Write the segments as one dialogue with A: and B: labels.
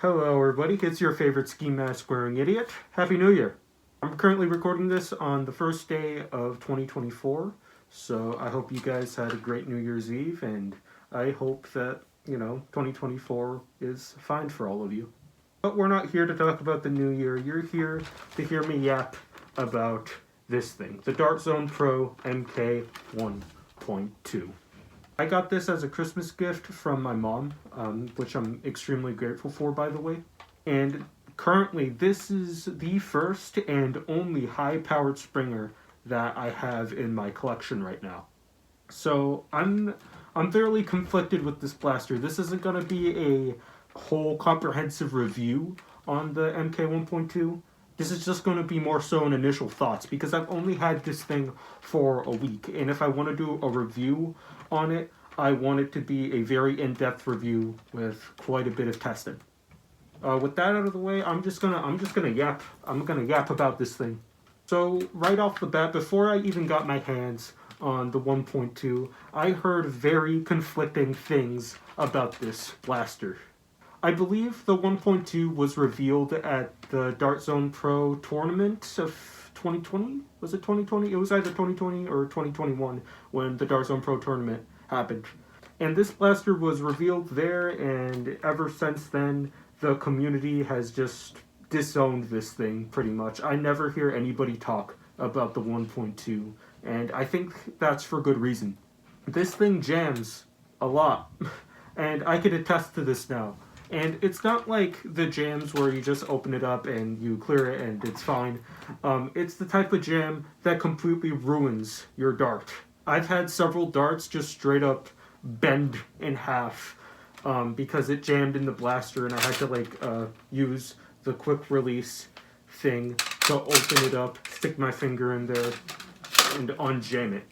A: Hello everybody, it's your favorite ski mask wearing idiot. Happy New Year! I'm currently recording this on the first day of 2024, so I hope you guys had a great New Year's Eve, and I hope that, 2024 is fine for all of you. But we're not here to talk about the new year, you're here to hear me yap about this thing, the Dart Zone Pro MK 1.2. I got this as a Christmas gift from my mom, which I'm extremely grateful for, by the way. And currently, this is the first and only high-powered Springer that I have in my collection right now. So I'm fairly conflicted with this blaster. This isn't going to be a whole comprehensive review on the MK 1.2. This is just going to be more so an initial thoughts, because I've only had this thing for a week, and if I want to do a review on it, I want it to be a very in-depth review with quite a bit of testing. With that out of the way, I'm just gonna yap about this thing. So right off the bat, before I even got my hands on the 1.2, I heard very conflicting things about this blaster. I believe the 1.2 was revealed at the Dart Zone Pro tournament of 2020? Was it 2020? It was either 2020 or 2021 when the Dart Zone Pro tournament happened. And this blaster was revealed there, and ever since then, the community has just disowned this thing pretty much. I never hear anybody talk about the 1.2, and I think that's for good reason. This thing jams a lot, and I can attest to this now. And it's not like the jams where you just open it up and you clear it and it's fine. It's the type of jam that completely ruins your dart. I've had several darts just straight up bend in half because it jammed in the blaster, and I had to use the quick release thing to open it up, stick my finger in there, and unjam it.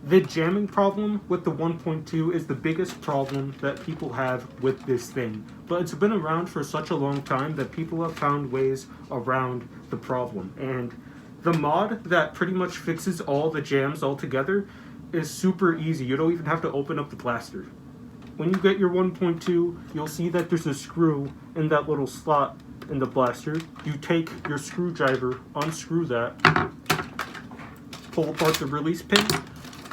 A: The jamming problem with the 1.2 is the biggest problem that people have with this thing, but it's been around for such a long time that people have found ways around the problem, and the mod that pretty much fixes all the jams altogether is super easy. You don't even have to open up the blaster. When you get your 1.2, you'll see that there's a screw in that little slot in the blaster. You take your screwdriver, unscrew that, pull apart the release pin,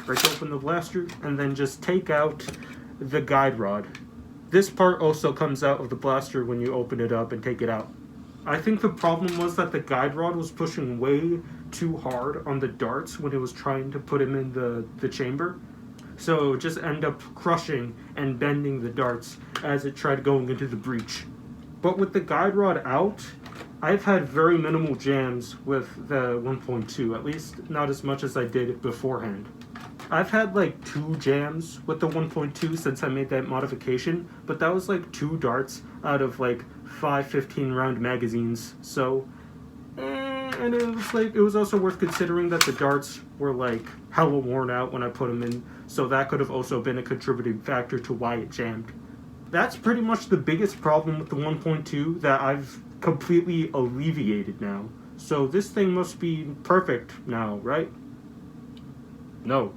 A: break open the blaster, and then just take out the guide rod. This part also comes out of the blaster when you open it up and take it out. I think the problem was that the guide rod was pushing way too hard on the darts when it was trying to put them in the chamber. So it just ended up crushing and bending the darts as it tried going into the breech. But with the guide rod out, I've had very minimal jams with the 1.2, at least not as much as I did beforehand. I've had like 2 jams with the 1.2 since I made that modification, but that was like 2 darts out of like 5 15-round magazines, so and it was also worth considering that the darts were like hella worn out when I put them in, so that could have also been a contributing factor to why it jammed. That's pretty much the biggest problem with the 1.2 that I've completely alleviated now. So this thing must be perfect now, right? No.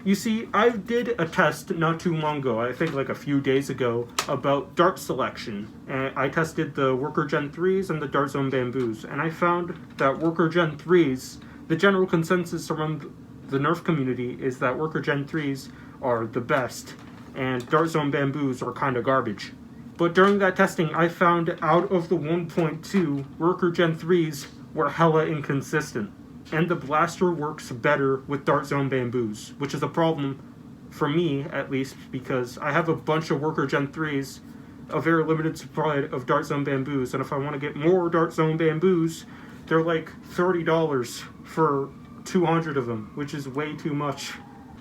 A: You see, I did a test not too long ago, I think like a few days ago, about dart selection. And I tested the Worker Gen 3s and the Dart Zone Bamboos, and I found that Worker Gen 3s, the general consensus around the Nerf community is that Worker Gen 3s are the best, and Dart Zone Bamboos are kind of garbage. But during that testing, I found out of the 1.2, Worker Gen 3s were hella inconsistent. And the blaster works better with Dart Zone Bamboos, which is a problem for me, at least, because I have a bunch of Worker Gen 3s, a very limited supply of Dart Zone Bamboos, and if I want to get more Dart Zone Bamboos, they're like $30 for 200 of them, which is way too much.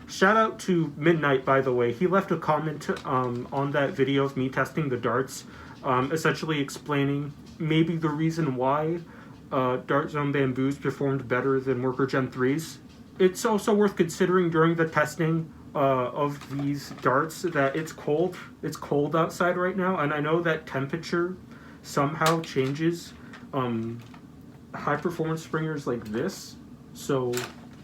A: Shout out to Midnight, by the way. He left a comment on that video of me testing the darts, essentially explaining maybe the reason why Dart Zone Bamboos performed better than Worker Gen 3s. It's also worth considering during the testing of these darts that it's cold. It's cold outside right now, and I know that temperature somehow changes high performance springers like this. So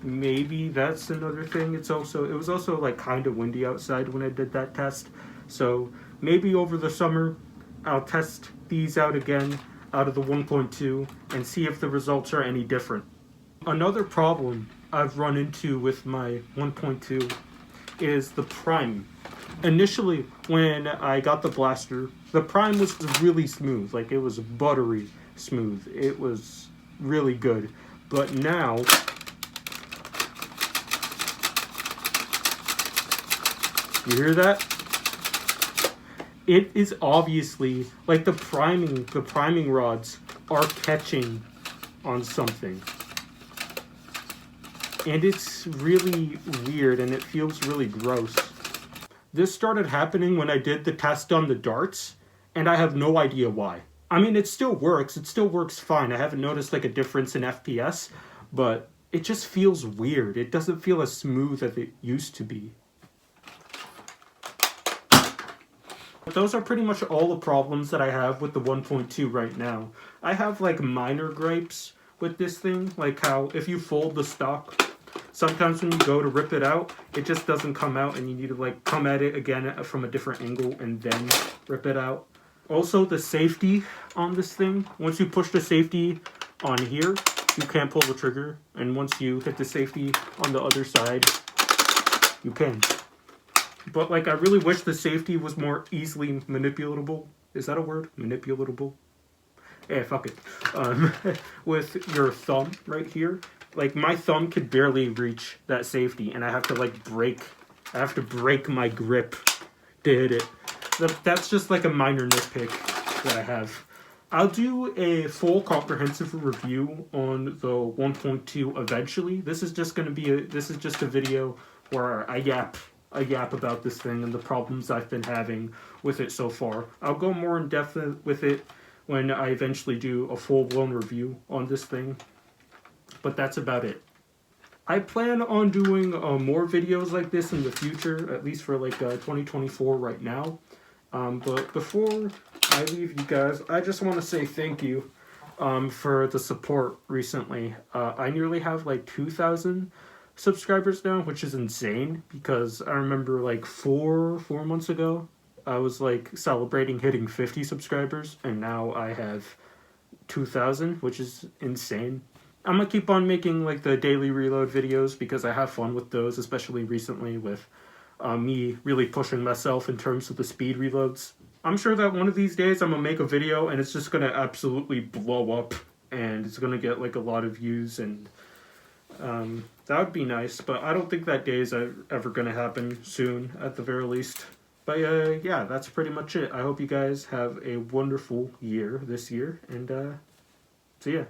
A: maybe that's another thing. It was also like kind of windy outside when I did that test. So maybe over the summer I'll test these out again out of the 1.2 and see if the results are any different. Another problem I've run into with my 1.2 is the prime. Initially, when I got the blaster, the prime was really smooth. Like, it was buttery smooth. It was really good. But now, you hear that? It is obviously, like, the priming rods are catching on something. And it's really weird, and it feels really gross. This started happening when I did the test on the darts, and I have no idea why. I mean, it still works fine. I haven't noticed like a difference in FPS, but it just feels weird. It doesn't feel as smooth as it used to be. But those are pretty much all the problems that I have with the 1.2 right now. I have like minor gripes with this thing, like how if you fold the stock, sometimes when you go to rip it out, it just doesn't come out and you need to like come at it again from a different angle and then rip it out. Also, the safety on this thing, once you push the safety on here, you can't pull the trigger. And once you hit the safety on the other side, you can. But like, I really wish the safety was more easily manipulatable. Is that a word? Manipulatable? Yeah, fuck it. With your thumb right here. Like, my thumb could barely reach that safety, and I have to like break my grip to hit it. That's just like a minor nitpick that I have. I'll do a full comprehensive review on the 1.2 eventually. This is just a video where I yap about this thing and the problems I've been having with it so far. I'll go more in depth with it when I eventually do a full-blown review on this thing. But that's about it. I plan on doing more videos like this in the future, at least for like 2024 right now. But before I leave you guys, I just want to say thank you for the support recently. I nearly have like 2,000 subscribers now, which is insane, because I remember like four months ago, I was like celebrating hitting 50 subscribers, and now I have 2,000, which is insane. I'm gonna keep on making like the daily reload videos because I have fun with those, especially recently with me really pushing myself in terms of the speed reloads. I'm sure that one of these days I'm gonna make a video and it's just gonna absolutely blow up and it's gonna get like a lot of views, and that would be nice, but I don't think that day is ever gonna happen soon, at the very least. But yeah, that's pretty much it. I hope you guys have a wonderful year this year, and see ya.